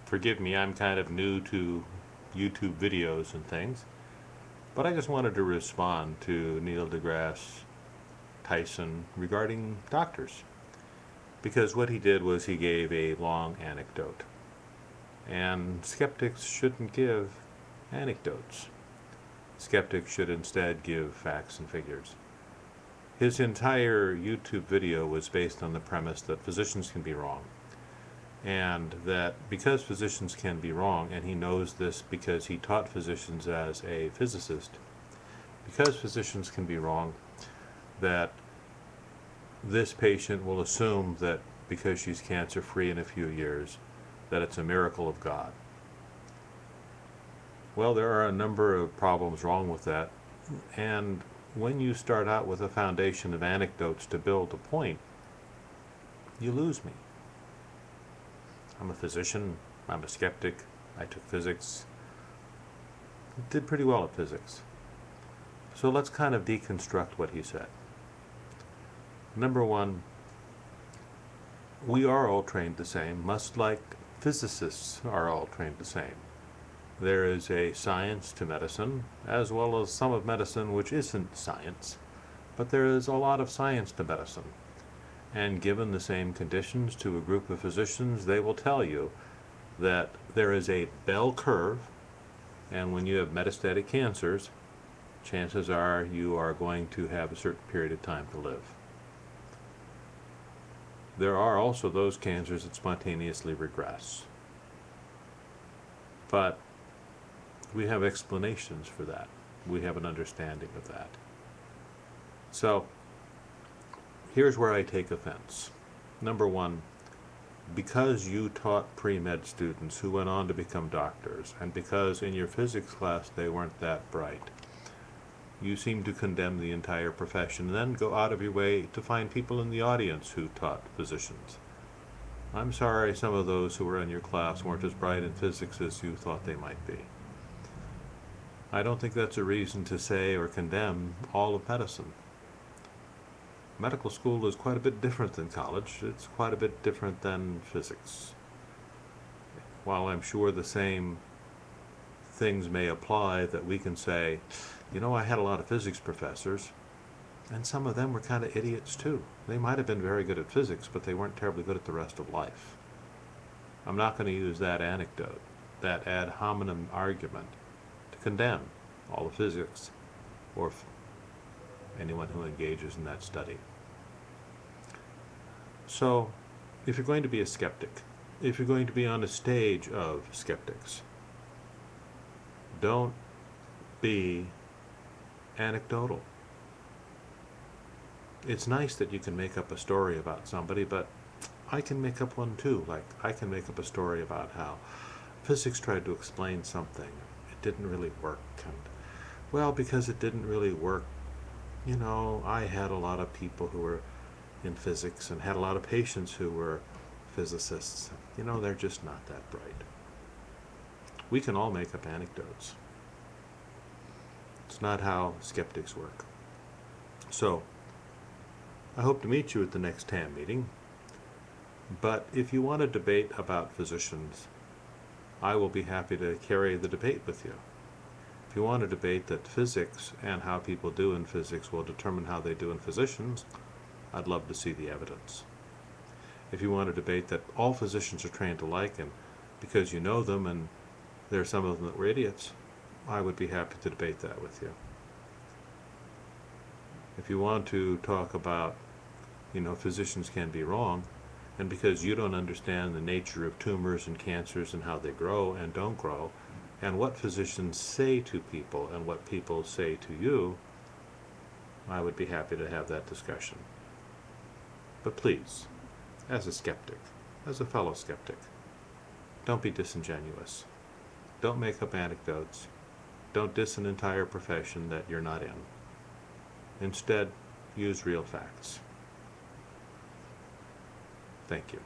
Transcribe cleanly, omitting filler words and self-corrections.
Forgive me, I'm kind of new to YouTube videos and things, but I just wanted to respond to Neil deGrasse Tyson regarding doctors. Because what he did was he gave a long anecdote. And skeptics shouldn't give anecdotes. Skeptics should instead give facts and figures. His entire YouTube video was based on the premise that physicians can be wrong. And that because physicians can be wrong, and he knows this because he taught physicians as a physicist, because physicians can be wrong, that this patient will assume that because she's cancer-free in a few years, that it's a miracle of God. Well, there are a number of problems wrong with that, and when you start out with a foundation of anecdotes to build a point, you lose me. I'm a physician, I'm a skeptic, I took physics, did pretty well at physics. So let's kind of deconstruct what he said. Number one, we are all trained the same, much like physicists are all trained the same. There is a science to medicine, as well as some of medicine which isn't science, but there is a lot of science to medicine. And given the same conditions to a group of physicians, they will tell you that there is a bell curve, and when you have metastatic cancers, chances are you are going to have a certain period of time to live. There are also those cancers that spontaneously regress. But we have explanations for that. We have an understanding of that. So, here's where I take offense. Number one, because you taught pre-med students who went on to become doctors, and because in your physics class they weren't that bright, you seem to condemn the entire profession and then go out of your way to find people in the audience who taught physicians. I'm sorry some of those who were in your class weren't as bright in physics as you thought they might be. I don't think that's a reason to say or condemn all of medicine. Medical school is quite a bit different than college. It's quite a bit different than physics. While I'm sure the same things may apply, that we can say, you know, I had a lot of physics professors, and some of them were kind of idiots too. They might have been very good at physics, but they weren't terribly good at the rest of life. I'm not going to use that anecdote, that ad hominem argument, to condemn all of physics or anyone who engages in that study. So, if you're going to be a skeptic, if you're going to be on a stage of skeptics, don't be anecdotal. It's nice that you can make up a story about somebody, but I can make up one too. Like, I can make up a story about how physics tried to explain something. It didn't really work. And, well, because it didn't really work, you know, I had a lot of people who were in physics and had a lot of patients who were physicists. You know, they're just not that bright. We can all make up anecdotes. It's not how skeptics work. So, I hope to meet you at the next TAM meeting. But if you want to debate about physicians, I will be happy to carry the debate with you. If you want to debate that physics and how people do in physics will determine how they do in physicians, I'd love to see the evidence. If you want to debate that all physicians are trained alike, and because you know them and there are some of them that were idiots, I would be happy to debate that with you. If you want to talk about, you know, physicians can be wrong, and because you don't understand the nature of tumors and cancers and how they grow and don't grow, and what physicians say to people and what people say to you, I would be happy to have that discussion. But please, as a skeptic, as a fellow skeptic, don't be disingenuous. Don't make up anecdotes. Don't diss an entire profession that you're not in. Instead, use real facts. Thank you.